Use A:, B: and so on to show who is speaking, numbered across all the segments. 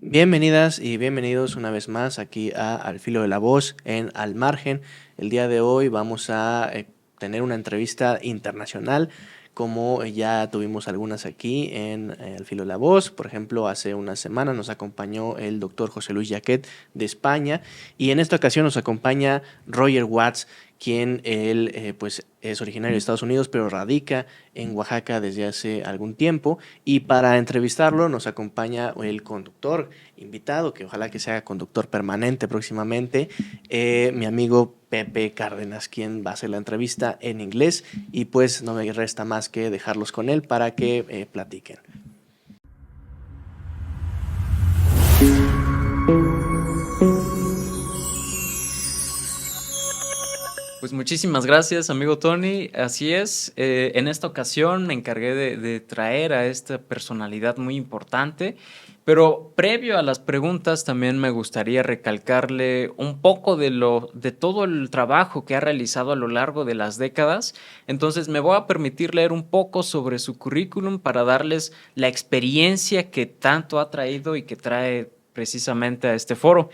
A: Bienvenidas y bienvenidos una vez más aquí a Al Filo de la Voz en Al Margen. El día de hoy vamos a tener una entrevista internacional, como ya tuvimos algunas aquí en Al Filo de la Voz. Por ejemplo, hace una semana nos acompañó el doctor José Luis Jaquet de España, y en esta ocasión nos acompaña Roger Watts, quien él pues es originario de Estados Unidos, pero radica en Oaxaca desde hace algún tiempo. Y para entrevistarlo nos acompaña el conductor invitado, que ojalá que sea conductor permanente próximamente, mi amigo Pepe Cárdenas, quien va a hacer la entrevista en inglés, y pues no me resta más que dejarlos con él para que platiquen.
B: Pues muchísimas gracias, amigo Tony. Así es, en esta ocasión me encargué de traer a esta personalidad muy importante, pero previo a las preguntas también me gustaría recalcarle un poco de todo el trabajo que ha realizado a lo largo de las décadas. Entonces me voy a permitir leer un poco sobre su currículum para darles la experiencia que tanto ha traído y que trae precisamente a este foro.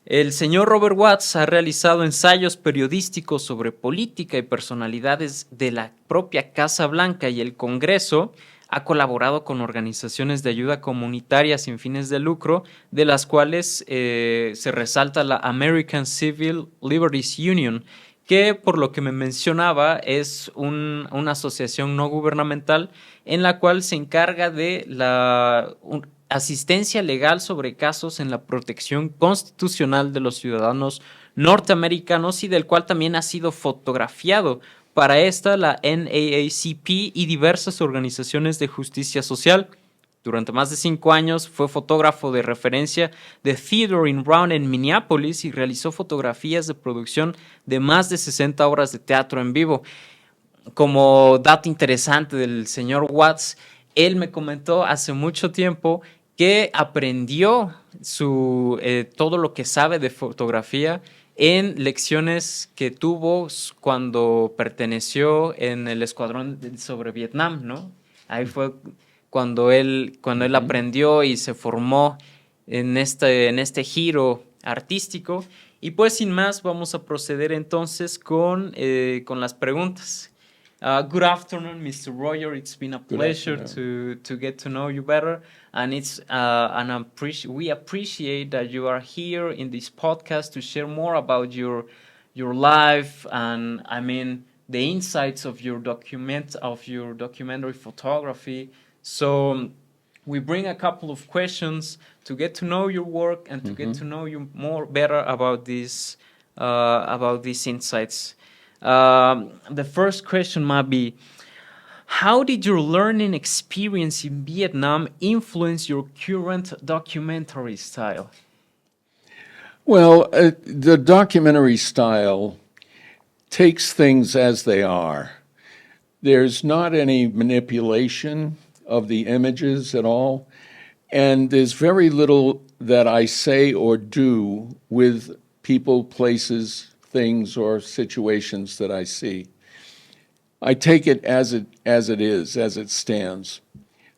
B: El señor Robert Watts ha realizado ensayos periodísticos sobre política y personalidades de la propia Casa Blanca y el Congreso. Ha colaborado con organizaciones de ayuda comunitaria sin fines de lucro, de las cuales se resalta la American Civil Liberties Union, que por lo que me mencionaba es una asociación no gubernamental en la cual se encarga de asistencia legal sobre casos en la protección constitucional de los ciudadanos norteamericanos, y del cual también ha sido fotografiado para esta, la NAACP y diversas organizaciones de justicia social. Durante más de 5 años fue fotógrafo de referencia de Theater in Round en Minneapolis y realizó fotografías de producción de más de 60 obras de teatro en vivo. Como dato interesante del señor Watts, él me comentó hace mucho tiempo que aprendió todo lo que sabe de fotografía en lecciones que tuvo cuando perteneció en el escuadrón sobre Vietnam, ¿no? Ahí fue cuando él aprendió y se formó en este giro artístico. Y pues sin más, vamos a proceder entonces con las preguntas. Good afternoon, Mr. Roger. It's been a pleasure to get to know you better, and we appreciate that you are here in this podcast to share more about your life, and I mean the insights of your documentary photography. So we bring a couple of questions to get to know your work and to get to know you more better about these insights. The first question might be, how did your learning experience in Vietnam influence your current documentary style?
C: Well, the documentary style takes things as they are. There's not any manipulation of the images at all, and there's very little that I say or do with people, places, things, or situations that I see. I take it as it is, as it stands.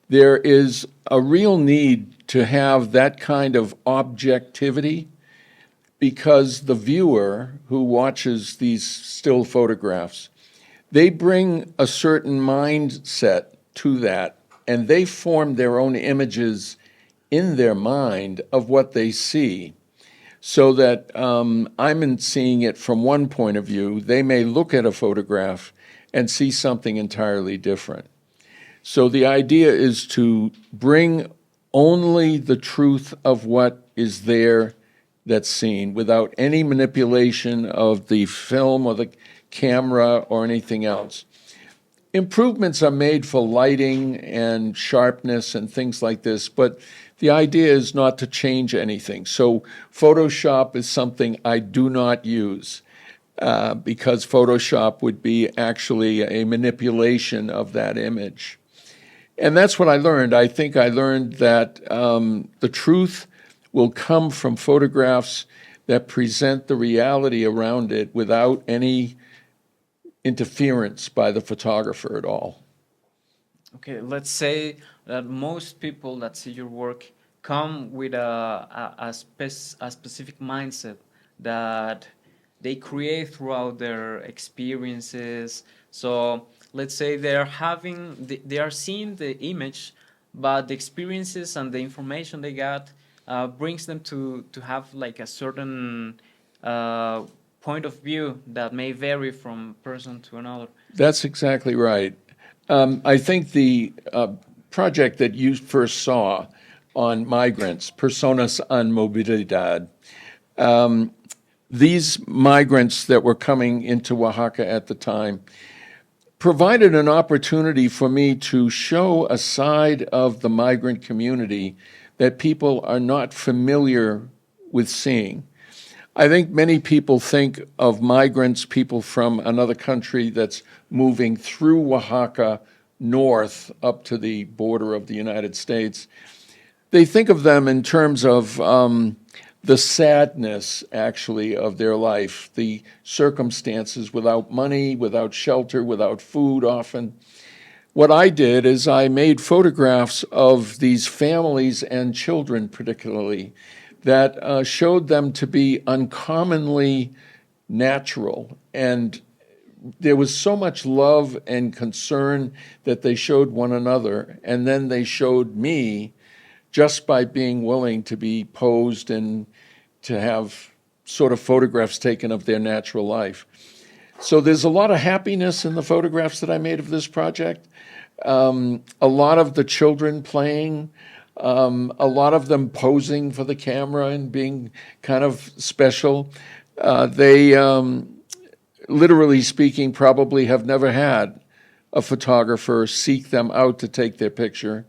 C: There is a real need to have that kind of objectivity, because the viewer who watches these still photographs, they bring a certain mindset to that, and they form their own images in their mind of what they see. So that I'm seeing it from one point of view. They may look at a photograph and see something entirely different. So the idea is to bring only the truth of what is there that's seen, without any manipulation of the film or the camera or anything else. Improvements are made for lighting and sharpness and things like this, but the idea is not to change anything. So Photoshop is something I do not use, because Photoshop would be actually a manipulation of that image. And that's what I learned. I think I learned that the truth will come from photographs that present the reality around it without any interference by the photographer at all.
B: Okay, let's say that most people that see your work come with a specific mindset that they create throughout their experiences. So let's say they are seeing the image, but the experiences and the information they got brings them to have like a certain point of view that may vary from person to another.
C: That's exactly right. I think the project that you first saw on migrants, Personas en Movilidad, these migrants that were coming into Oaxaca at the time provided an opportunity for me to show a side of the migrant community that people are not familiar with seeing. I think many people think of migrants, people from another country that's moving through Oaxaca north up to the border of the United States. They think of them in terms of the sadness, actually, of their life, the circumstances without money, without shelter, without food often. What I did is I made photographs of these families and children particularly that showed them to be uncommonly natural. And there was so much love and concern that they showed one another, and then they showed me just by being willing to be posed and to have sort of photographs taken of their natural life. So there's a lot of happiness in the photographs that I made of this project. A lot of the children playing, a lot of them posing for the camera and being kind of special. They, literally speaking, probably have never had a photographer seek them out to take their picture.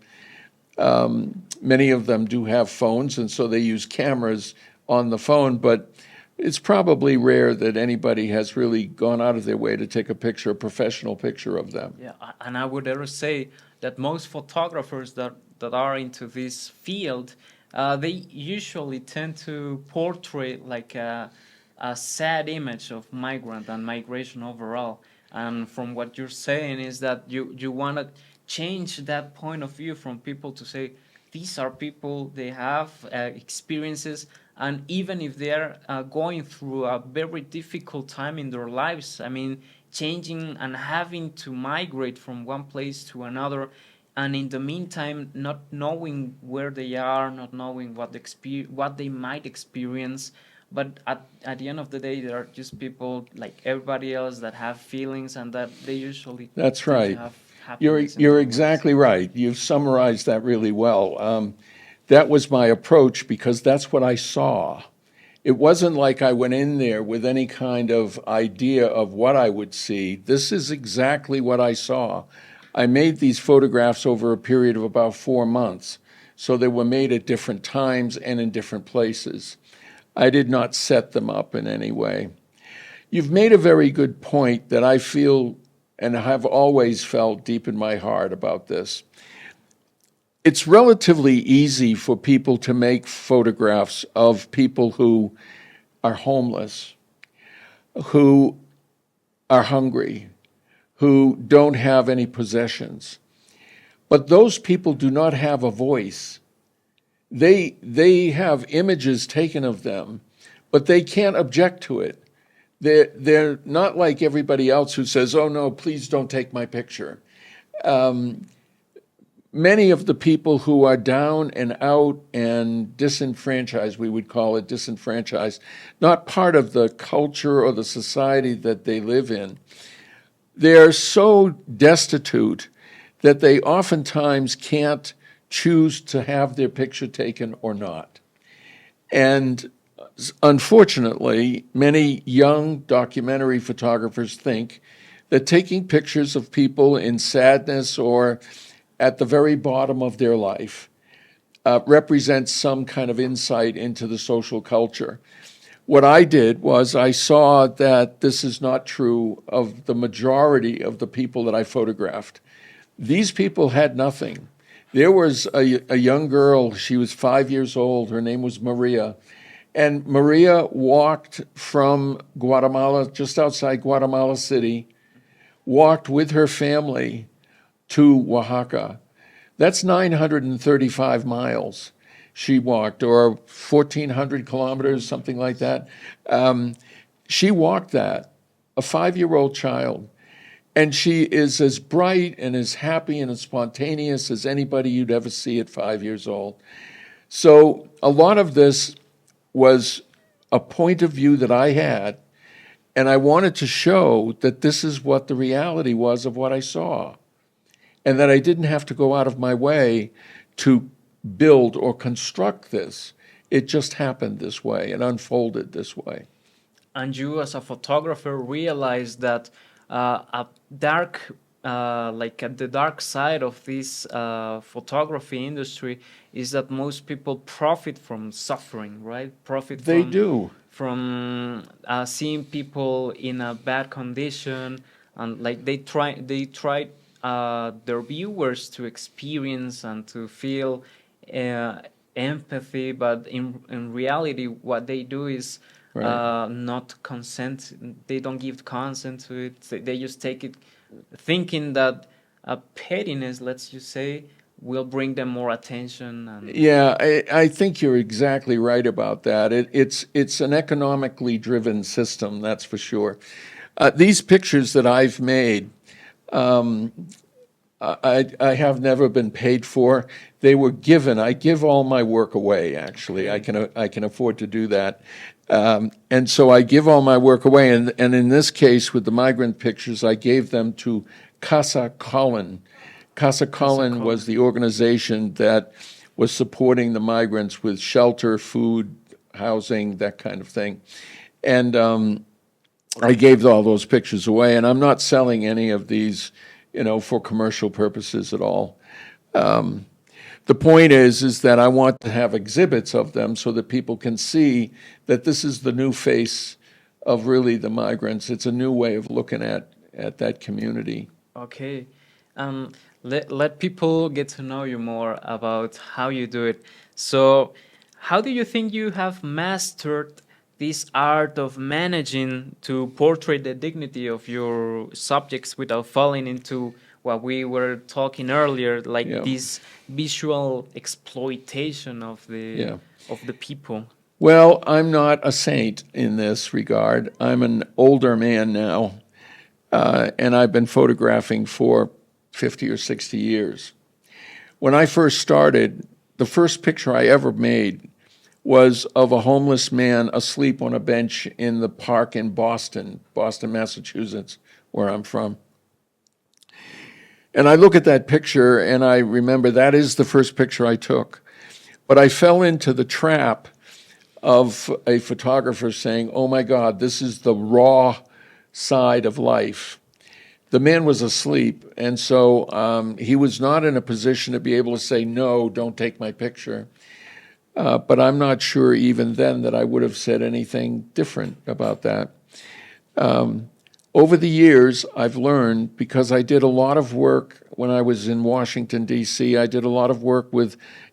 C: Many of them do have phones, and so they use cameras on the phone, but it's probably rare that anybody has really gone out of their way to take a professional picture of them.
B: Yeah, and I would dare say that most photographers that are into this field, they usually tend to portray like a sad image of migrant and migration overall. And from what you're saying is that you want to change that point of view from people to say, these are people, they have experiences, and even if they're going through a very difficult time in their lives, I mean, changing and having to migrate from one place to another, and in the meantime, not knowing where they are, not knowing what they might experience, but at the end of the day, they are just people like everybody else that have feelings, and that they usually
C: That's right.
B: have happiness.
C: You're exactly right. You've summarized that really well. That was my approach because that's what I saw. It wasn't like I went in there with any kind of idea of what I would see. This is exactly what I saw. I made these photographs over a period of about 4 months, so they were made at different times and in different places. I did not set them up in any way. You've made a very good point that I feel and have always felt deep in my heart about this. It's relatively easy for people to make photographs of people who are homeless, who are hungry, who don't have any possessions. But those people do not have a voice. They have images taken of them, but they can't object to it. They're not like everybody else who says, oh no, please don't take my picture. Many of the people who are down and out and disenfranchised, we would call it disenfranchised, not part of the culture or the society that they live in, they're so destitute that they oftentimes can't choose to have their picture taken or not. And unfortunately, many young documentary photographers think that taking pictures of people in sadness or at the very bottom of their life represents some kind of insight into the social culture. What I did was I saw that this is not true of the majority of the people that I photographed. These people had nothing. There was a young girl, she was 5 years old, her name was Maria, and Maria walked from Guatemala, just outside Guatemala City, walked with her family to Oaxaca. That's 935 miles. she walked, or 1,400 kilometers, something like that. She walked that, a 5-year-old child. And she is as bright and as happy and as spontaneous as anybody you'd ever see at 5 years old. So a lot of this was a point of view that I had, and I wanted to show that this is what the reality was of what I saw, and that I didn't have to go out of my way to build or construct this. It just happened this way and unfolded this way.
B: And you, as a photographer, realized that a dark, like at the dark side of this photography industry is that most people profit from suffering, right?
C: They do.
B: From seeing people in a bad condition, and like they try their viewers to experience and to feel empathy, but in reality, what they do is not consent. They don't give consent to it. They just take it, thinking that pettiness, let's just say, will bring them more attention. And
C: yeah, I think you're exactly right about that. It's an economically driven system, that's for sure. These pictures that I've made, I have never been paid for. They were given. I give all my work away, actually. I can afford to do that. And so I give all my work away. And in this case, with the migrant pictures, I gave them to Casa Colin. Casa Colin was the organization that was supporting the migrants with shelter, food, housing, that kind of thing. And I gave all those pictures away. And I'm not selling any of these, for commercial purposes at all. The point is that I want to have exhibits of them so that people can see that this is the new face of really the migrants. It's a new way of looking at that community.
B: Okay. Let people get to know you more about how you do it. So how do you think you have mastered this art of managing to portray the dignity of your subjects without falling into what we were talking earlier, like this visual exploitation of the people?
C: Well, I'm not a saint in this regard. I'm an older man now, and I've been photographing for 50 or 60 years. When I first started, the first picture I ever made was of a homeless man asleep on a bench in the park in Boston, Massachusetts, where I'm from. And I look at that picture and I remember that is the first picture I took. But I fell into the trap of a photographer saying, oh my God, this is the raw side of life. The man was asleep, and so he was not in a position to be able to say, no, don't take my picture. But I'm not sure even then that I would have said anything different about that. Over the years, I've learned, because I did a lot of work when I was in Washington, D.C., I did a lot of work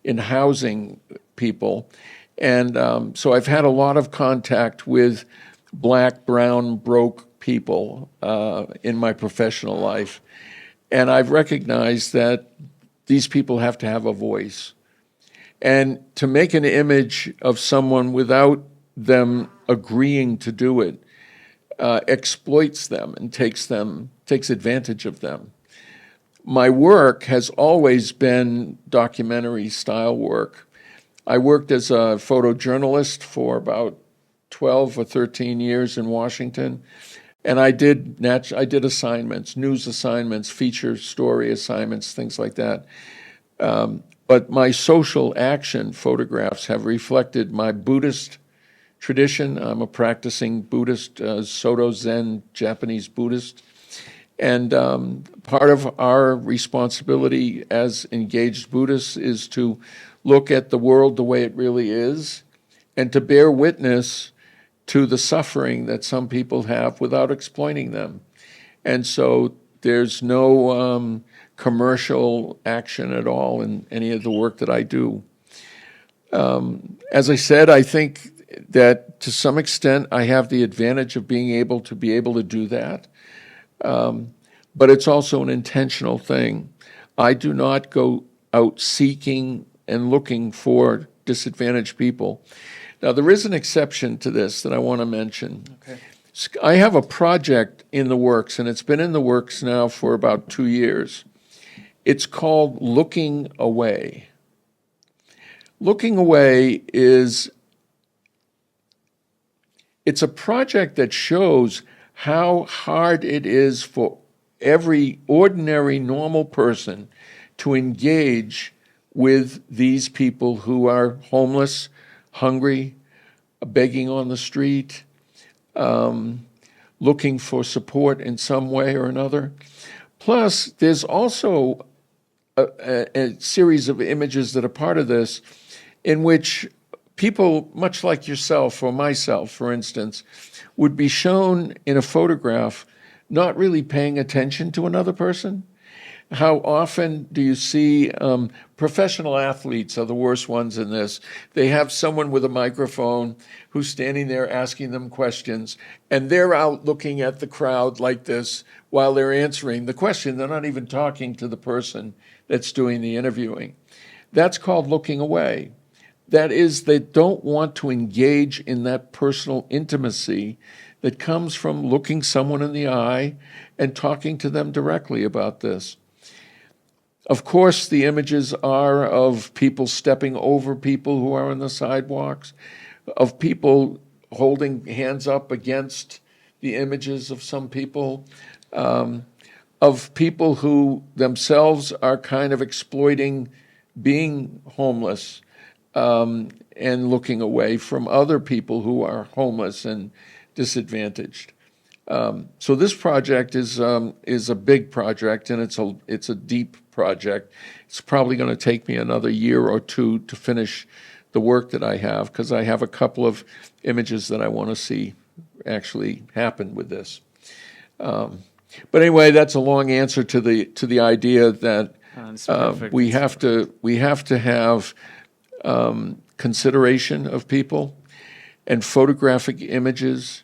C: in housing people. And so I've had a lot of contact with Black, brown, broke people in my professional life. And I've recognized that these people have to have a voice. And to make an image of someone without them agreeing to do it exploits them and takes advantage of them. My work has always been documentary style work. I worked as a photojournalist for about 12 or 13 years in Washington, and I did assignments, news assignments, feature story assignments, things like that. But my social action photographs have reflected my Buddhist tradition. I'm a practicing Buddhist, Soto Zen, Japanese Buddhist. And part of our responsibility as engaged Buddhists is to look at the world the way it really is and to bear witness to the suffering that some people have without exploiting them. And so there's no commercial action at all in any of the work that I do. As I said, I think that to some extent I have the advantage of being able to do that. But it's also an intentional thing. I do not go out seeking and looking for disadvantaged people. Now, there is an exception to this that I want to mention.
B: Okay.
C: I have a project in the works, and it's been in the works now for about 2 years. It's called Looking Away. Looking Away it's a project that shows how hard it is for every ordinary, normal person to engage with these people who are homeless, hungry, begging on the street, looking for support in some way or another. Plus, there's also a series of images that are part of this in which people, much like yourself or myself, for instance, would be shown in a photograph not really paying attention to another person. How often do you see professional athletes are the worst ones in this? They have someone with a microphone who's standing there asking them questions, and they're out looking at the crowd like this while they're answering the question. They're not even talking to the person that's doing the interviewing. That's called looking away. That is, they don't want to engage in that personal intimacy that comes from looking someone in the eye and talking to them directly about this. Of course, the images are of people stepping over people who are on the sidewalks, of people holding hands up against the images of some people, of people who themselves are kind of exploiting being homeless, and looking away from other people who are homeless and disadvantaged. So this project is a big project, and it's a deep project. It's probably going to take me another year or two to finish the work that I have, because I have a couple of images that I want to see actually happen with this. But anyway, that's a long answer to the idea that we have to have consideration of people, and photographic images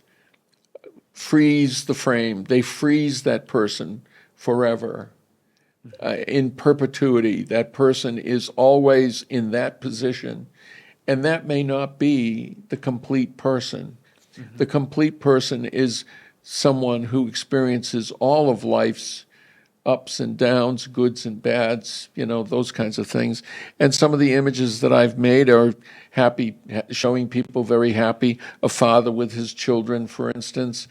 C: freeze the frame. They freeze that person forever, in perpetuity. That person is always in that position, and that may not be the complete person. Mm-hmm. The complete person is someone who experiences all of life's ups and downs, goods and bads, those kinds of things. And some of the images that I've made are happy, showing people very happy. A father with his children, for instance,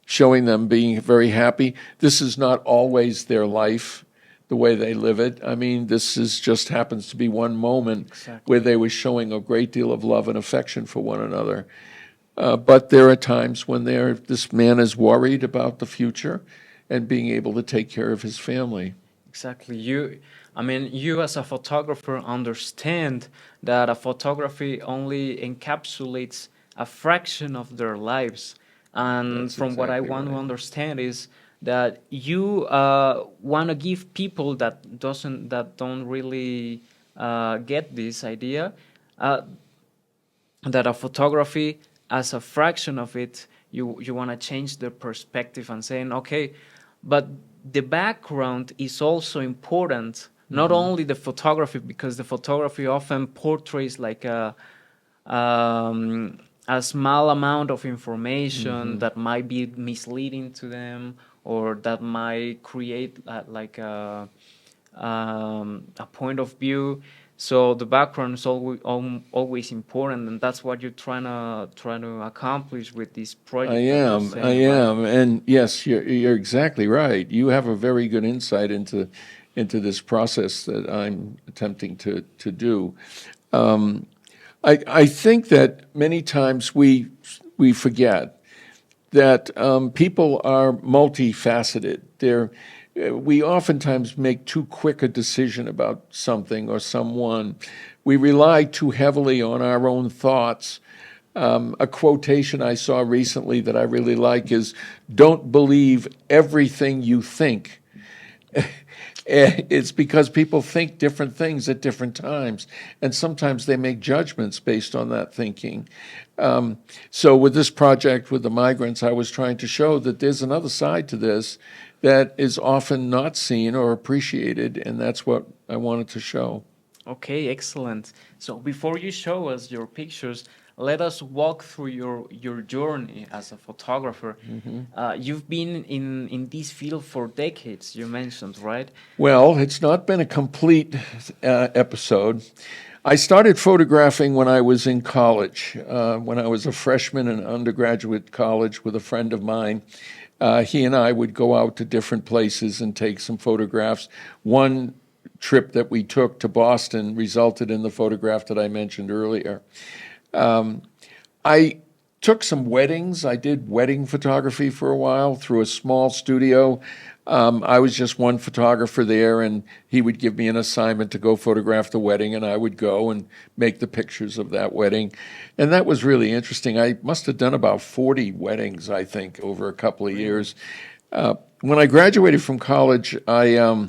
C: showing them being very happy. This is not always their life, the way they live it. I mean, this just happens to be one moment where they were showing a great deal of love and affection for one another. But there are times when this man is worried about the future and being able to take care of his family.
B: Exactly. You as a photographer understand that a photography only encapsulates a fraction of their lives. And
C: That's
B: from what I
C: exactly
B: want
C: right.
B: to understand is that you want to give people that don't really get this idea, that a photography, as a fraction of it, you want to change their perspective and saying, okay, but the background is also important. Not only the photography, because the photography often portrays like a small amount of information that might be misleading to them, or that might create like a point of view. So the background is always important, and that's what you're trying to accomplish with this project.
C: I am, and yes, you're exactly right. You have a very good insight into this process that I'm attempting to do. I think that many times we forget that people are multifaceted. We oftentimes make too quick a decision about something or someone. We rely too heavily on our own thoughts. A quotation I saw recently that I really like is, "Don't believe everything you think." It's because people think different things at different times, and sometimes they make judgments based on that thinking. So with this project with the migrants, I was trying to show that there's another side to this that is often not seen or appreciated, and that's what I wanted to show.
B: Okay, excellent. So before you show us your pictures, let us walk through your journey as a photographer. You've been in this field for decades, you mentioned, right?
C: Well, it's not been a complete episode. I started photographing when I was in college, when I was a freshman in undergraduate college with a friend of mine. He and I would go out to different places and take some photographs. One trip that we took to Boston resulted in the photograph that I mentioned earlier. I took some weddings. I did wedding photography for a while through a small studio. I was just one photographer there, and he would give me an assignment to go photograph the wedding, and I would go and make the pictures of that wedding. And that was really interesting. I must have done about 40 weddings, I think, over a couple of years. When I graduated from college, I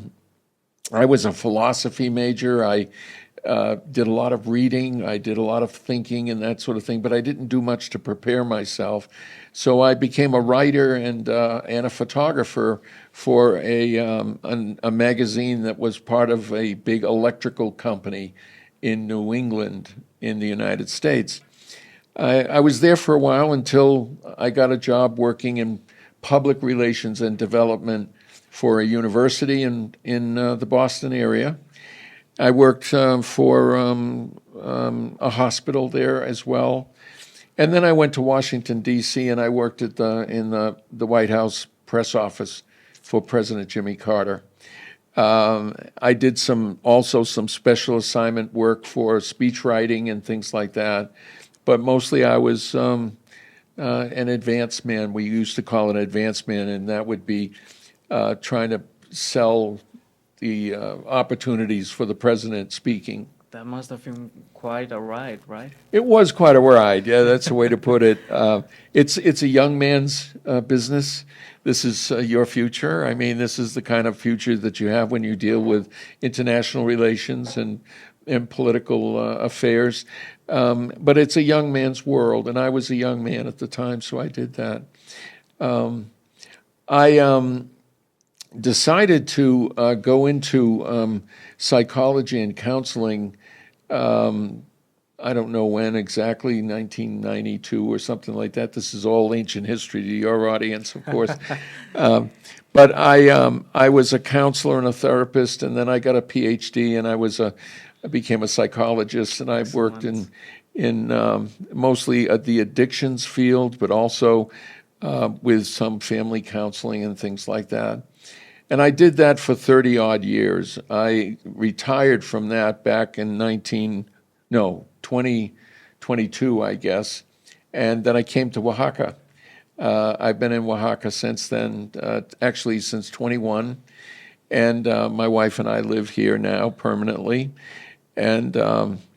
C: was a philosophy major. I did a lot of reading. I did a lot of thinking and that sort of thing, but I didn't do much to prepare myself. So I became a writer and a photographer for a magazine that was part of a big electrical company in New England in the United States. I was there for a while until I got a job working in public relations and development for a university in the Boston area. I worked for a hospital there as well. And then I went to Washington, D.C., and I worked in the White House press office for President Jimmy Carter. I did also some special assignment work for speech writing and things like that. But mostly I was an advance man. We used to call it an advance man, and that would be trying to sell the opportunities for the president speaking.
B: That must have been quite a ride, right?
C: It was quite a ride. Yeah, that's the way to put it. It's a young man's business. This is your future. I mean, this is the kind of future that you have when you deal with international relations and political affairs. But it's a young man's world, and I was a young man at the time, so I did that. I decided to go into psychology and counseling. I don't know when exactly, 1992 or something like that. This is all ancient history to your audience, of course. But I was a counselor and a therapist, and then I got a PhD, and I became a psychologist, and I've worked in mostly the addictions field, but also with some family counseling and things like that. And I did that for 30-odd years. I retired from that back in 2022, I guess, and then I came to Oaxaca. I've been in Oaxaca since then, actually since 21, and my wife and I live here now permanently, and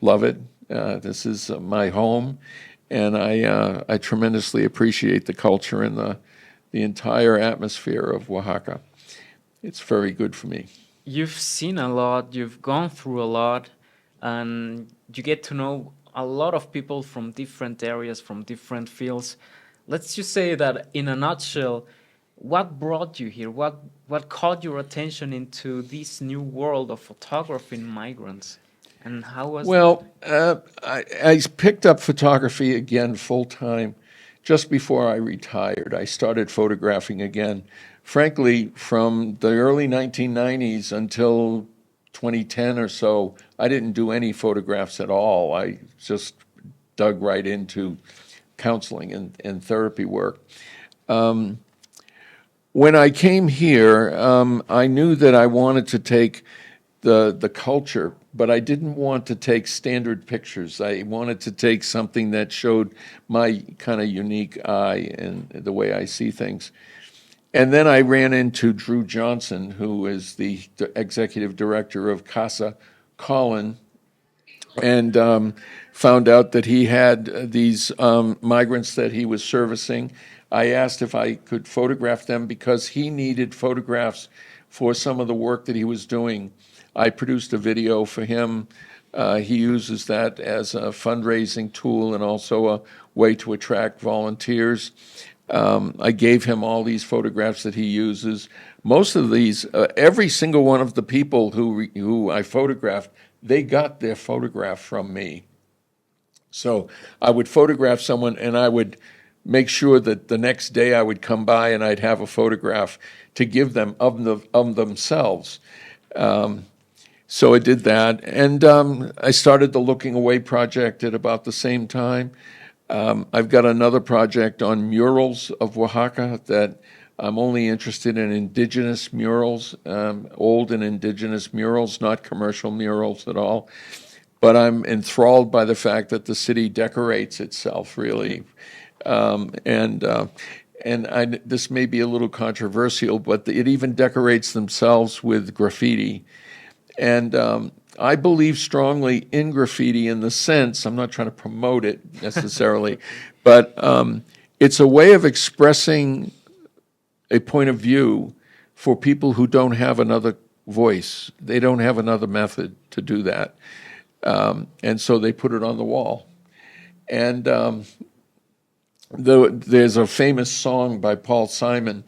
C: love it. This is my home, and I tremendously appreciate the culture and the entire atmosphere of Oaxaca. It's very good for me.
B: You've seen a lot, you've gone through a lot, and you get to know a lot of people from different areas, from different fields. Let's just say that in a nutshell, what brought you here? What caught your attention into this new world of photographing migrants? And how was
C: I picked up photography again full-time just before I retired. I started photographing again. Frankly, from the early 1990s until 2010 or so, I didn't do any photographs at all. I just dug right into counseling and therapy work. When I came here, I knew that I wanted to take the culture, but I didn't want to take standard pictures. I wanted to take something that showed my kind of unique eye and the way I see things. And then I ran into Drew Johnson, who is the executive director of Casa Colin, and found out that he had these migrants that he was servicing. I asked if I could photograph them because he needed photographs for some of the work that he was doing. I produced a video for him. He uses that as a fundraising tool and also a way to attract volunteers. I gave him all these photographs that he uses. Most of these, every single one of the people who I photographed they got their photograph from me. So I would photograph someone, and I would make sure that the next day I would come by and I'd have a photograph to give them of themselves. So I did that, and I started the Looking Away project at about the same time. I've got another project on murals of Oaxaca that I'm only interested in indigenous murals, old and indigenous murals, not commercial murals at all. But I'm enthralled by the fact that the city decorates itself, really. This may be a little controversial, but it even decorates themselves with graffiti. And I believe strongly in graffiti in the sense, I'm not trying to promote it necessarily, but it's a way of expressing a point of view for people who don't have another voice. They don't have another method to do that. And so they put it on the wall. And there's a famous song by Paul Simon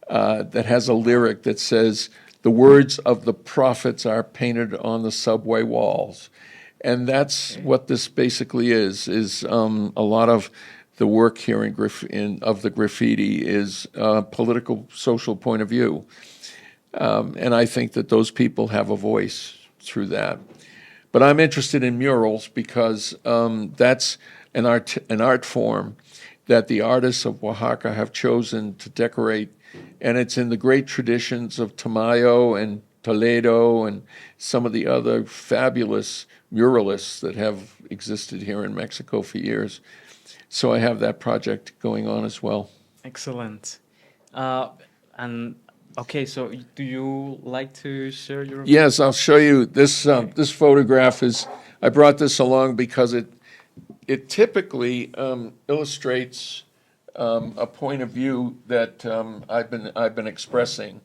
C: that has a lyric that says, "The words of the prophets are painted on the subway walls." And that's what this basically is a lot of the work here of the graffiti is a political, social point of view. And I think that those people have a voice through that. But I'm interested in murals because that's an art form that the artists of Oaxaca have chosen to decorate, and it's in the great traditions of Tamayo and Toledo and some of the other fabulous muralists that have existed here in Mexico for years. So I have that project going on as well.
B: Excellent. And okay, so do you like to share your?
C: Yes, I'll show you this. This photograph I brought this along because it typically illustrates a point of view that I've been expressing,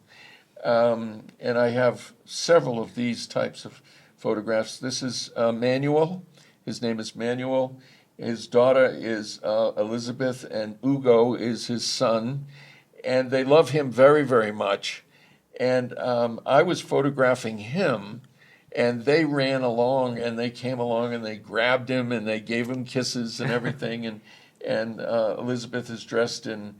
C: and I have several of these types of photographs. This is Manuel. His name is Manuel. His daughter is Elizabeth, and Hugo is his son, and they love him very, very much. And I was photographing him, and they ran along, and they came along, and they grabbed him, and they gave him kisses and everything. And Elizabeth is dressed in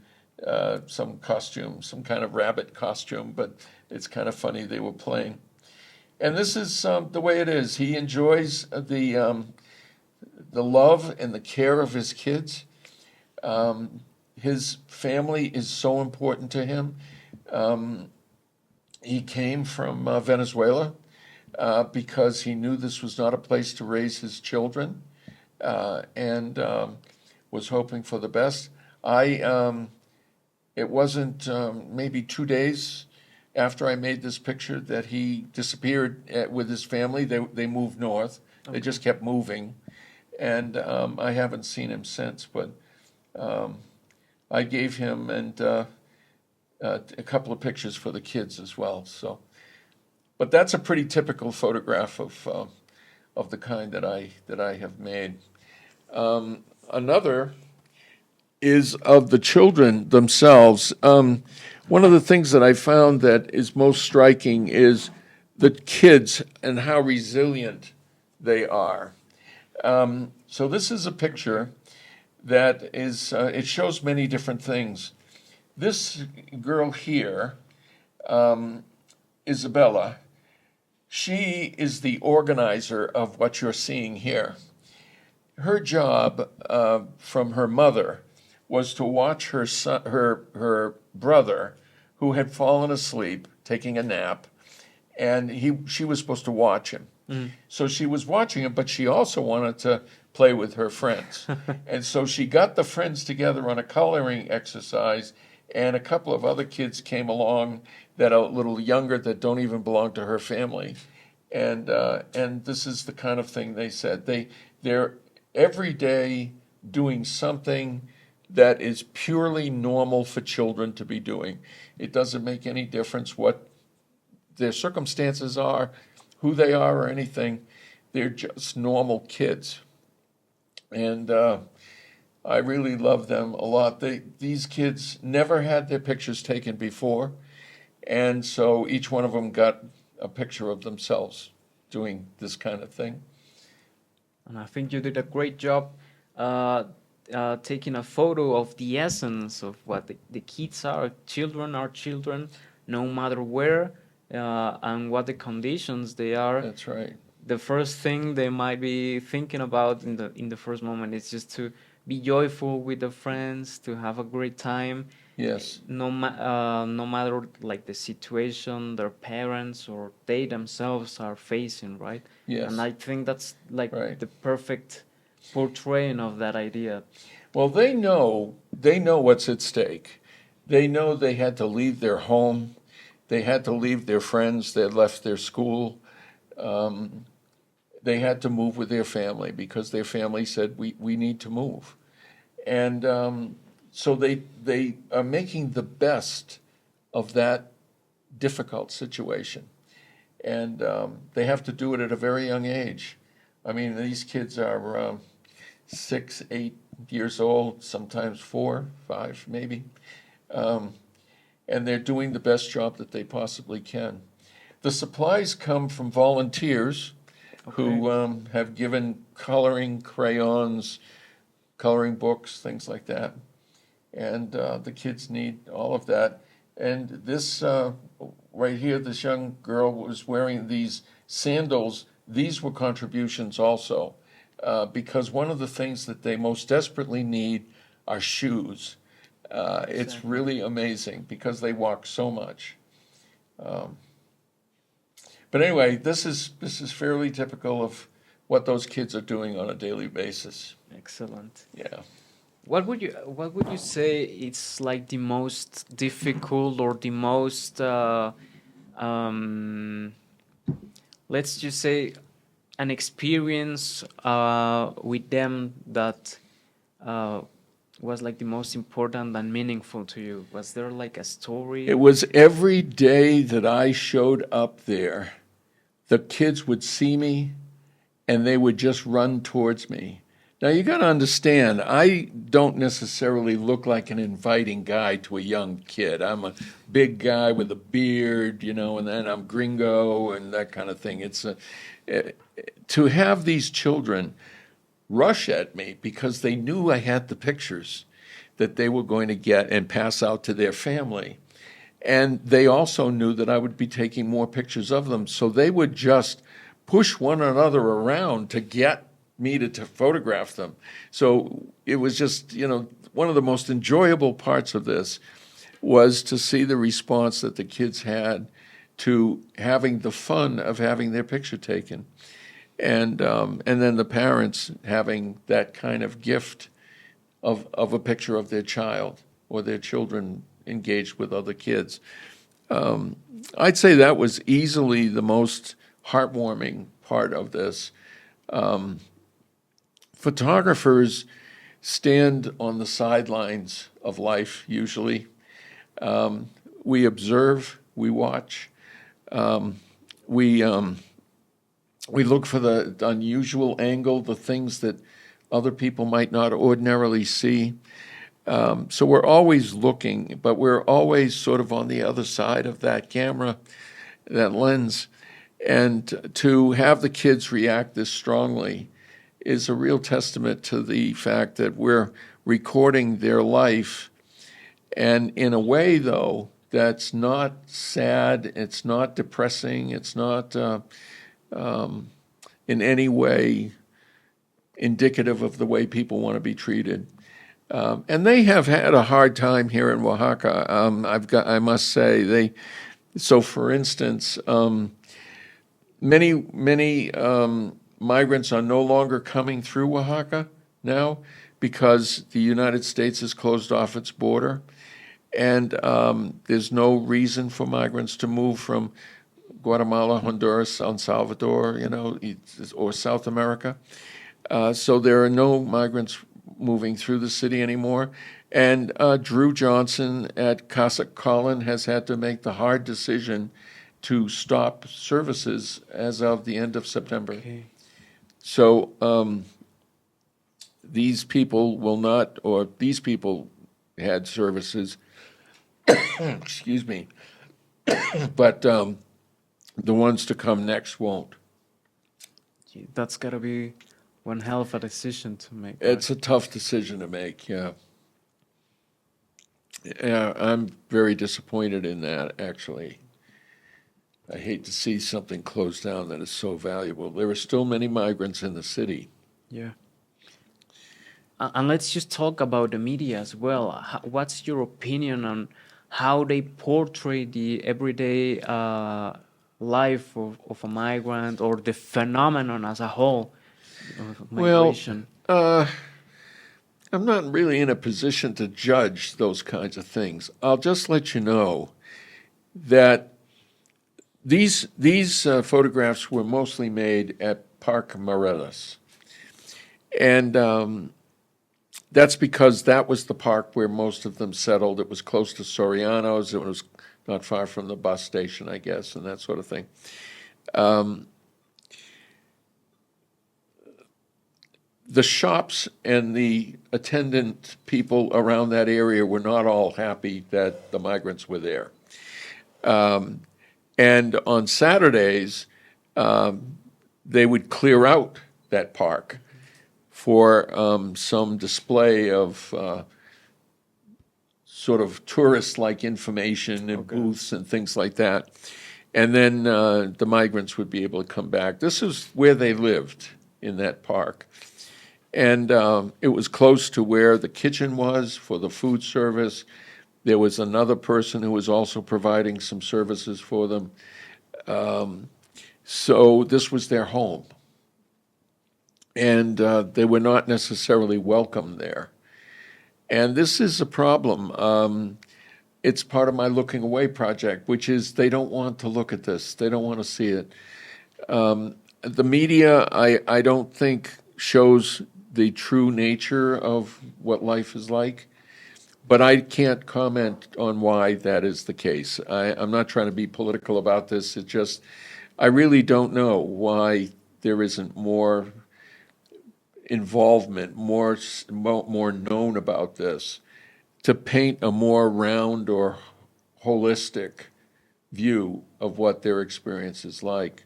C: some costume, some kind of rabbit costume, but it's kind of funny they were playing. And this is the way it is. He enjoys the love and the care of his kids. His family is so important to him. He came from Venezuela because he knew this was not a place to raise his children, and was hoping for the best. It wasn't maybe 2 days after I made this picture that he disappeared with his family. They moved north. Okay. They just kept moving, and I haven't seen him since. But I gave him a couple of pictures for the kids as well. So, but that's a pretty typical photograph of the kind that I have made. Another is of the children themselves. One of the things that I found that is most striking is the kids and how resilient they are. So this is a picture that is, it shows many different things. This girl here, Isabella, she is the organizer of what you're seeing here. Her job from her mother was to watch her son, her brother, who had fallen asleep, taking a nap, and she was supposed to watch him. Mm. So she was watching him, but she also wanted to play with her friends. And so she got the friends together on a coloring exercise, and a couple of other kids came along that are a little younger that don't even belong to her family. And this is the kind of thing they said. They're every day doing something that is purely normal for children to be doing. It doesn't make any difference what their circumstances are, who they are, or anything. They're just normal kids. And I really love them a lot. These kids never had their pictures taken before, and so each one of them got a picture of themselves. doing this kind of thing.
B: And I think you did a great job taking a photo of the essence of what the kids are. Children are children, no matter where and what the conditions they are.
C: That's right.
B: The first thing they might be thinking about in the first moment is just to be joyful with the friends, to have a great time.
C: Yes.
B: No matter like the situation their parents or they themselves are facing, right?
C: Yes.
B: And I think that's like
C: Right.
B: the perfect portraying of that idea.
C: Well, they know what's at stake. They know they had to leave their home. They had to leave their friends. They had left their school. They had to move with their family because their family said, we need to move. And so they are making the best of that difficult situation. And they have to do it at a very young age. I mean, these kids are 6, 8 years old, sometimes 4, 5, maybe. And they're doing the best job that they possibly can. The supplies come from volunteers who have given coloring crayons, coloring books, things like that. And the kids need all of that. And this right here, this young girl was wearing these sandals. These were contributions also, because one of the things that they most desperately need are shoes. It's really amazing because they walk so much. But anyway, this is fairly typical of what those kids are doing on a daily basis.
B: Excellent.
C: Yeah.
B: What would you say it's like the most difficult or the most let's just say an experience with them that was like the most important and meaningful to you? Was there like a story?
C: It was every day that I showed up there, the kids would see me and they would just run towards me. Now, you got to understand, I don't necessarily look like an inviting guy to a young kid. I'm a big guy with a beard, and then I'm gringo and that kind of thing. It's to have these children rush at me because they knew I had the pictures that they were going to get and pass out to their family. And they also knew that I would be taking more pictures of them. So they would just push one another around to get me to photograph them. So it was just, one of the most enjoyable parts of this was to see the response that the kids had to having the fun of having their picture taken. And then the parents having that kind of gift of a picture of their child or their children engaged with other kids. I'd say that was easily the most heartwarming part of this. Photographers stand on the sidelines of life usually. We observe, we watch, we look for the unusual angle, the things that other people might not ordinarily see. So we're always looking, but we're always sort of on the other side of that camera, that lens. And to have the kids react this strongly is a real testament to the fact that we're recording their life. And in a way, though, that's not sad, it's not depressing, it's not in any way indicative of the way people want to be treated. And they have had a hard time here in Oaxaca. I must say, so for instance, many migrants are no longer coming through Oaxaca now because the United States has closed off its border. And there's no reason for migrants to move from Guatemala, Honduras, El Salvador, or South America. So there are no migrants moving through the city anymore. And Drew Johnson at Casa Colin has had to make the hard decision to stop services as of the end of September.
B: Okay.
C: So these people will not, or these people had services, excuse me, but the ones to come next won't.
B: That's gotta be one hell of a decision to make.
C: It's a tough decision to make, yeah. Yeah, I'm very disappointed in that, actually. I hate to see something closed down that is so valuable. There are still many migrants in the city.
B: Yeah. And let's just talk about the media as well. What's your opinion on how they portray the everyday life of a migrant or the phenomenon as a whole of migration?
C: I'm not really in a position to judge those kinds of things. I'll just let you know that these photographs were mostly made at Park Morelos. And that's because that was the park where most of them settled. It was close to Soriano's. It was not far from the bus station, I guess, and that sort of thing. The shops and the attendant people around that area were not all happy that the migrants were there. And on Saturdays, they would clear out that park for some display of sort of tourist-like information and booths and things like that. And then the migrants would be able to come back. This is where they lived, in that park. And it was close to where the kitchen was for the food service. There was another person who was also providing some services for them. So this was their home. And they were not necessarily welcome there. And this is a problem. It's part of my Looking Away project, which is they don't want to look at this. They don't want to see it. The media, I don't think, shows the true nature of what life is like. But I can't comment on why that is the case. I'm not trying to be political about this. It's just, I really don't know why there isn't more involvement, more known about this, to paint a more round or holistic view of what their experience is like.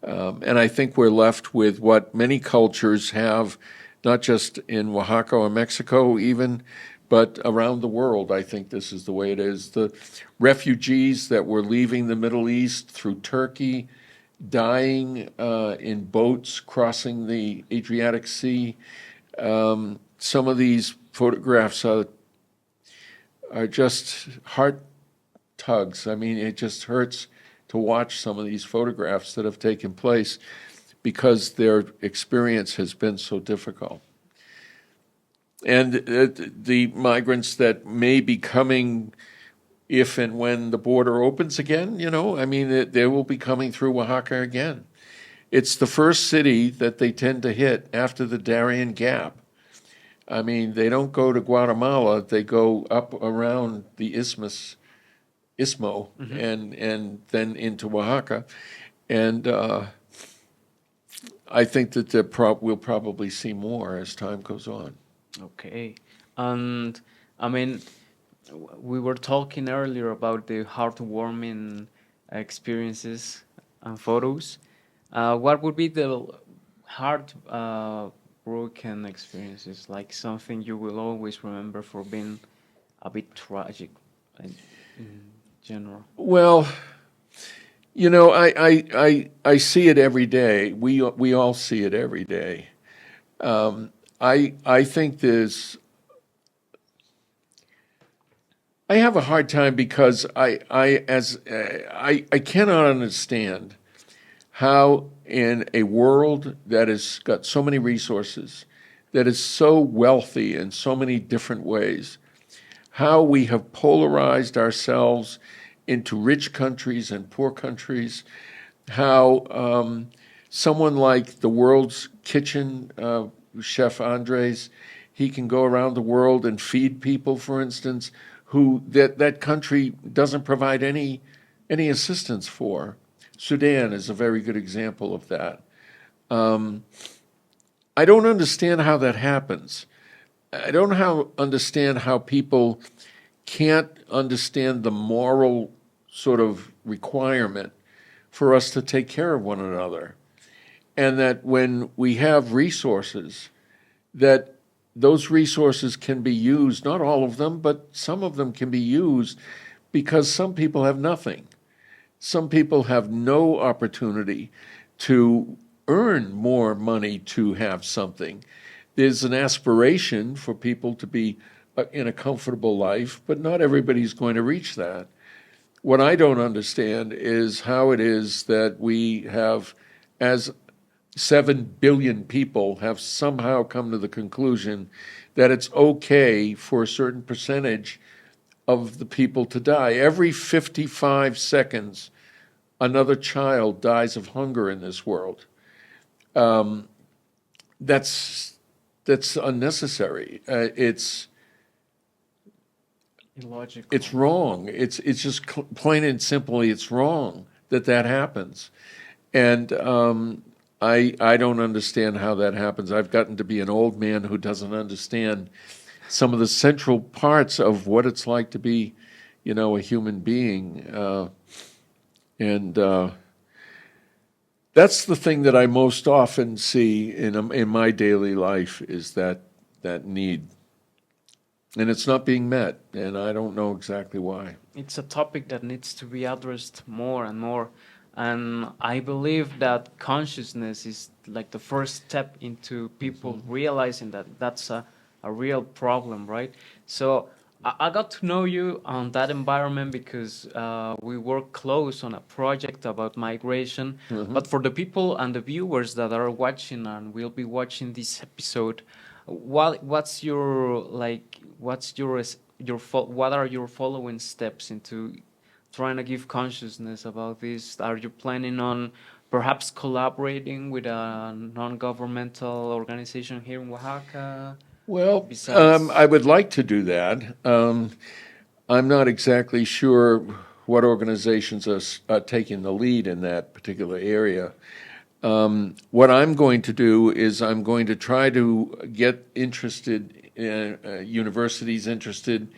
C: And I think we're left with what many cultures have, not just in Oaxaca or Mexico even, but around the world. I think this is the way it is. The refugees that were leaving the Middle East through Turkey, dying in boats crossing the Adriatic Sea. Some of these photographs are just heart tugs. I mean, it just hurts to watch some of these photographs that have taken place because their experience has been so difficult. And the migrants that may be coming if and when the border opens again, I mean, they will be coming through Oaxaca again. It's the first city that they tend to hit after the Darien Gap. I mean, they don't go to Guatemala, they go up around the Istmo, and then into Oaxaca. And I think that we'll probably see more as time goes on.
B: Okay. And I mean, we were talking earlier about the heartwarming experiences and photos. What would be the broken experiences, like something you will always remember for being a bit tragic in general?
C: Well, I see it every day. We all see it every day. I think I have a hard time because I cannot understand how in a world that has got so many resources, that is so wealthy in so many different ways, how we have polarized ourselves into rich countries and poor countries, how someone like the world's kitchen chef Andres, he can go around the world and feed people, for instance, who that country doesn't provide any assistance for. Sudan is a very good example of that. I don't understand how that happens. I don't understand how people can't understand the moral sort of requirement for us to take care of one another. and that when we have resources, that those resources can be used, not all of them, but some of them can be used because some people have nothing. Some people have no opportunity to earn more money to have something. There's an aspiration for people to be in a comfortable life, but not everybody's going to reach that. What I don't understand is how it is that we have, as 7 billion people have somehow come to the conclusion that it's okay for a certain percentage of the people to die. Every 55 seconds, another child dies of hunger in this world. That's unnecessary. It's
B: Illogical.
C: It's wrong. It's just plain and simply, it's wrong that happens. And I don't understand how that happens. I've gotten to be an old man who doesn't understand some of the central parts of what it's like to be, a human being. And that's the thing that I most often see in my daily life is that need. And it's not being met, and I don't know exactly why.
B: It's a topic that needs to be addressed more and more. And I believe that consciousness is like the first step into people realizing that that's a real problem, right? So I got to know you on that environment because we work close on a project about migration. But for the people and the viewers that are watching and will be watching this episode, what's your what are your following steps into trying to give consciousness about this? Are you planning on perhaps collaborating with a non-governmental organization here in Oaxaca?
C: Well,
B: Besides,
C: I would like to do that. I'm not exactly sure what organizations are taking the lead in that particular area. What I'm going to do is I'm going to try to get universities interested.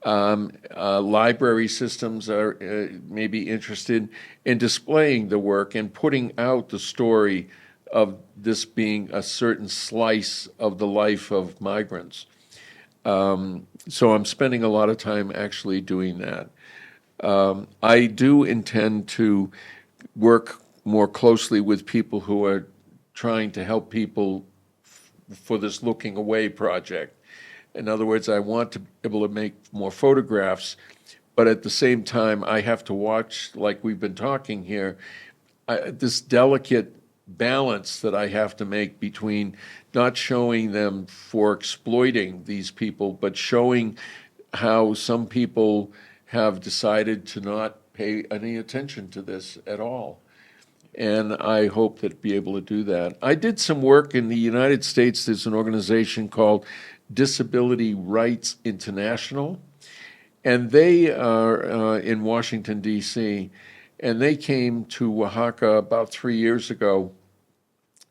C: Library systems are maybe interested in displaying the work and putting out the story of this being a certain slice of the life of migrants. So I'm spending a lot of time actually doing that. I do intend to work more closely with people who are trying to help people for this Looking Away project. In other words, I want to be able to make more photographs, but at the same time, I have to watch, like we've been talking here, this delicate balance that I have to make between not showing them for exploiting these people, but showing how some people have decided to not pay any attention to this at all. And I hope to be able to do that. I did some work in the United States. There's an organization called Disability Rights International, and they are in Washington, D.C., and they came to Oaxaca about 3 years ago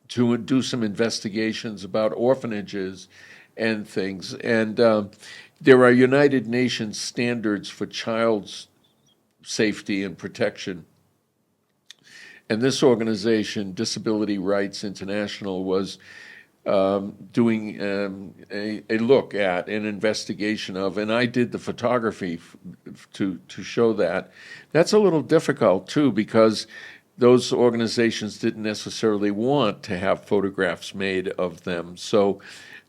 C: to do some investigations about orphanages and things. And there are United Nations standards for child's safety and protection. And this organization, Disability Rights International, was doing a look at, an investigation of, and I did the photography to show that. That's a little difficult, too, because those organizations didn't necessarily want to have photographs made of them. So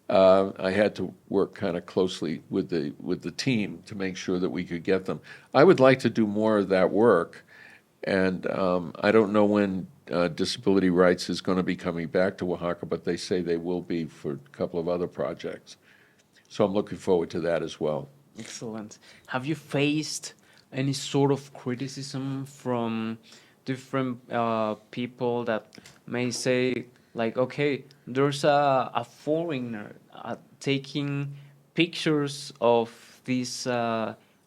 C: I had to work kind of closely with the team to make sure that we could get them. I would like to do more of that work. And I don't know when Disability Rights is going to be coming back to Oaxaca, but they say they will be for a couple of other projects. So I'm looking forward to that as well.
B: excellent. Have you faced any sort of criticism from different people that may say, like, okay, there's a foreigner taking pictures of these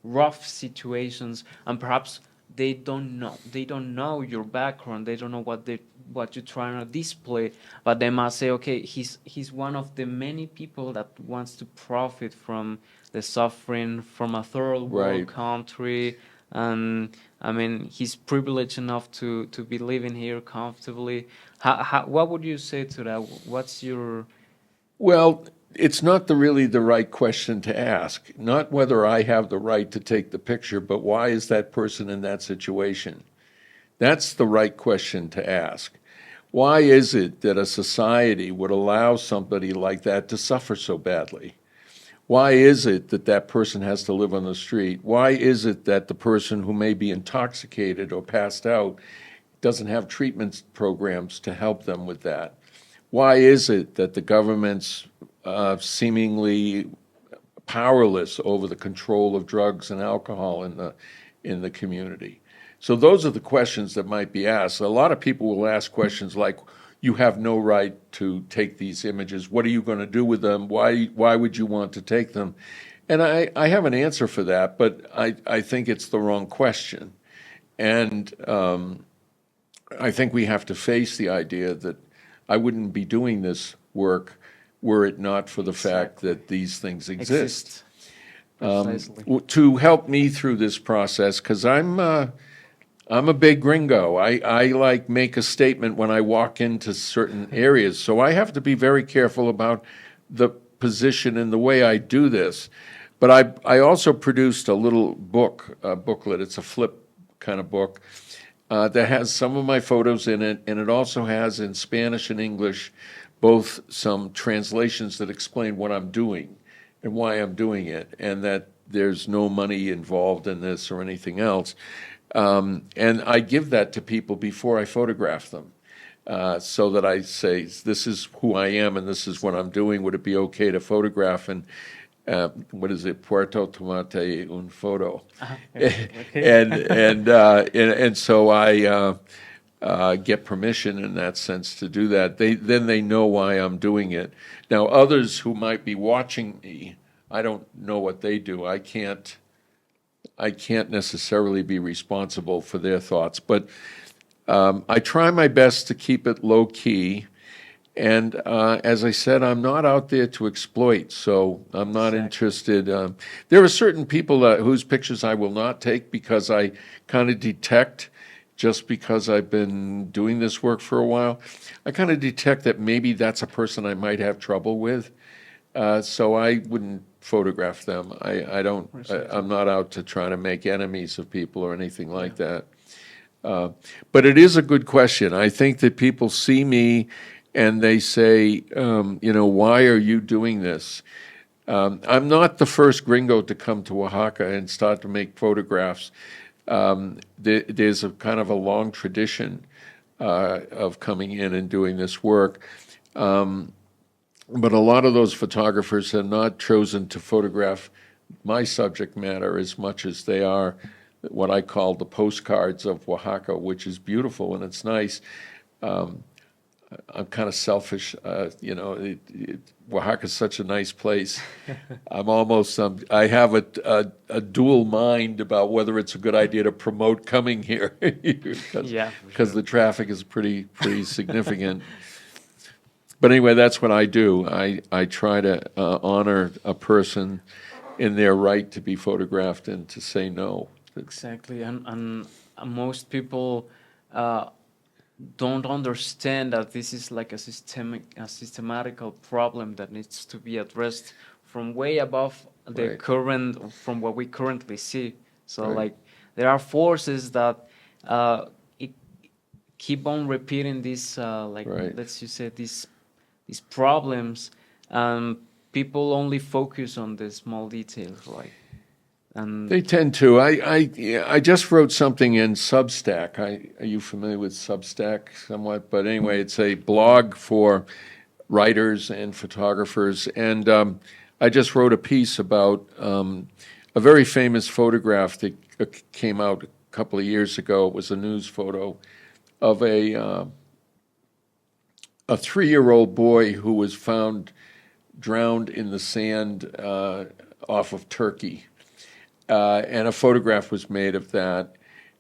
B: rough situations, and perhaps they don't know your background, they don't know what you're trying to display, but they must say, okay, he's one of the many people that wants to profit from the suffering from a third world
C: Right.
B: country, and I mean he's privileged enough to be living here comfortably. What would you say to that? What's your
C: Well, it's not really the right question to ask. Not whether I have the right to take the picture, but why is that person in that situation? That's the right question to ask. Why is it that a society would allow somebody like that to suffer so badly? Why is it that that person has to live on the street? Why is it that the person who may be intoxicated or passed out doesn't have treatment programs to help them with that? Why is it that the government's seemingly powerless over the control of drugs and alcohol in the community? So those are the questions that might be asked. A lot of people will ask questions like, you have no right to take these images. What are you going to do with them? Why would you want to take them? And I have an answer for that, but I think it's the wrong question. And I think we have to face the idea that I wouldn't be doing this work were it not for the fact that these things exist. To help me through this process, because I'm a big gringo. I like make a statement when I walk into certain areas, so I have to be very careful about the position and the way I do this. But I also produced a little booklet. It's a flip kind of book that has some of my photos in it, and it also has in Spanish and English both some translations that explain what I'm doing and why I'm doing it, and that there's no money involved in this or anything else. And I give that to people before I photograph them, so that I say, this is who I am and this is what I'm doing. Would it be okay to photograph? And what is it? Puerto tomate un photo.
B: Okay.
C: And so I get permission in that sense to do that. Then they know why I'm doing it. Now, others who might be watching me, I don't know what they do. I can't necessarily be responsible for their thoughts, but I try my best to keep it low key. And as I said, I'm not out there to exploit, so I'm not interested. There are certain people whose pictures I will not take because I kind of detect, just because I've been doing this work for a while, I kind of detect that maybe that's a person I might have trouble with. So I wouldn't photograph them. I'm not out to try to make enemies of people or anything like that. But it is a good question. I think that people see me and they say, why are you doing this? I'm not the first gringo to come to Oaxaca and start to make photographs. There's a kind of a long tradition of coming in and doing this work. But a lot of those photographers have not chosen to photograph my subject matter as much as they are what I call the postcards of Oaxaca, which is beautiful and it's nice. I'm kind of selfish, Oaxaca is such a nice place. I have a dual mind about whether it's a good idea to promote coming here because the traffic is pretty significant. But anyway, that's what I do. I try to honor a person in their right to be photographed and to say no.
B: Exactly, and most people don't understand that this is like a systematical problem that needs to be addressed from way above the current, from what we currently see. So like there are forces that keep on repeating these let's just say these problems, and people only focus on the small details, right? And
C: they tend to. I just wrote something in Substack. Are you familiar with Substack somewhat? But anyway, it's a blog for writers and photographers. And I just wrote a piece about a very famous photograph that came out a couple of years ago. It was a news photo of a 3-year-old boy who was found drowned in the sand off of Turkey. And a photograph was made of that.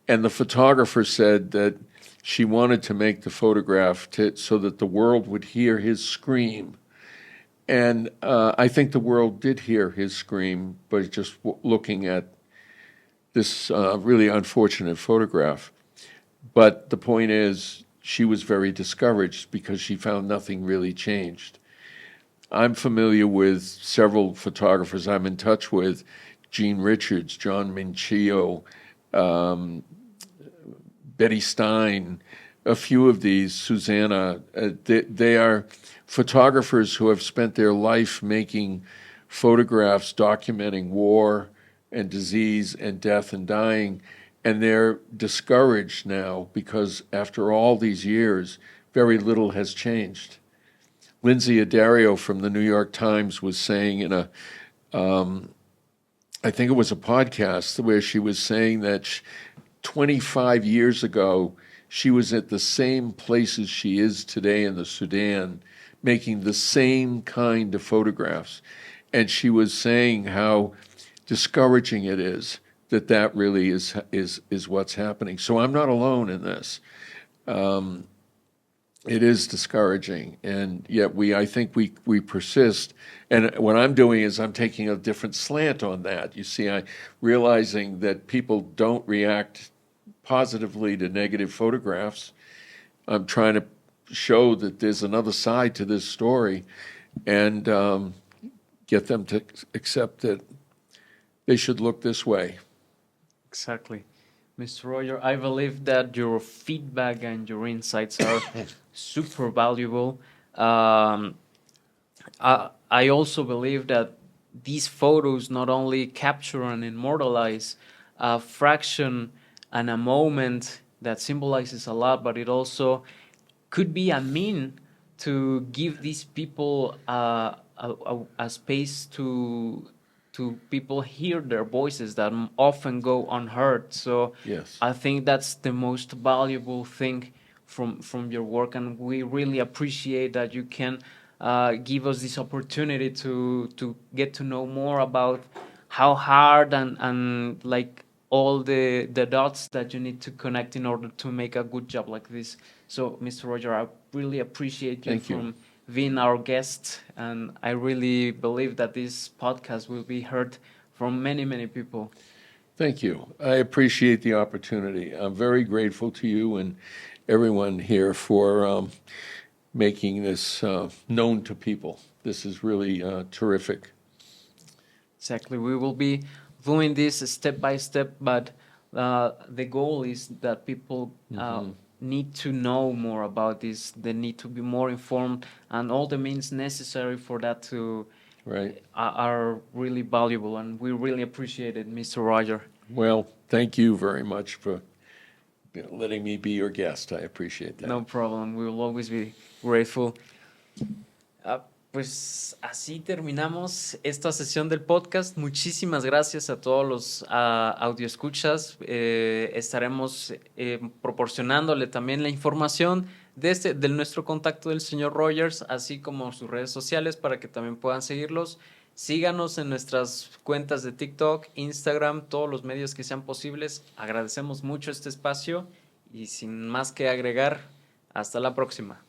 C: And the photographer said that she wanted to make the photograph so that the world would hear his scream. And I think the world did hear his scream, but just looking at this really unfortunate photograph. But the point is, she was very discouraged because she found nothing really changed. I'm familiar with several photographers I'm in touch with, Gene Richards, John Minchio, Betty Stein, a few of these, Susanna. They are photographers who have spent their life making photographs documenting war and disease and death and dying, and they're discouraged now because after all these years, very little has changed. Lindsay Addario from the New York Times was saying in I think it was a podcast where she was saying that 25 years ago, she was at the same places she is today in the Sudan, making the same kind of photographs. And she was saying how discouraging it is that really is what's happening. So I'm not alone in this. It is discouraging, and yet I think we persist. And what I'm doing is I'm taking a different slant on that. You see, realizing that people don't react positively to negative photographs. I'm trying to show that there's another side to this story, and get them to accept that they should look this way.
B: Exactly. Mr. Roger, I believe that your feedback and your insights are super valuable. I also believe that these photos not only capture and immortalize a fraction and a moment that symbolizes a lot, but it also could be a mean to give these people a space to people hear their voices that often go unheard. So
C: Yes.
B: I think that's the most valuable thing from your work, and we really appreciate that you can give us this opportunity to get to know more about how hard and like all the dots that you need to connect in order to make a good job like this. So, Mr. Roger, I really appreciate you
C: Thank you.
B: from being our guest, and I really believe that this podcast will be heard from many, many people.
C: Thank you. I appreciate the opportunity. I'm very grateful to you and everyone here for making this known to people. This is really terrific.
B: Exactly. We will be doing this step by step, but the goal is that people need to know more about this. They need to be more informed, and all the means necessary for that to
C: Right.
B: are really valuable, and we really appreciate it, Mr. Roger.
C: Well, thank you very much for letting me be your guest. I appreciate that.
B: No problem. We will always be grateful. Pues así terminamos esta sesión del podcast. Muchísimas gracias a todos los audioescuchas. Estaremos proporcionándole también la información de nuestro contacto del señor Rogers, así como sus redes sociales para que también puedan seguirlos. Síganos en nuestras cuentas de TikTok, Instagram, todos los medios que sean posibles. Agradecemos mucho este espacio y sin más que agregar, hasta la próxima.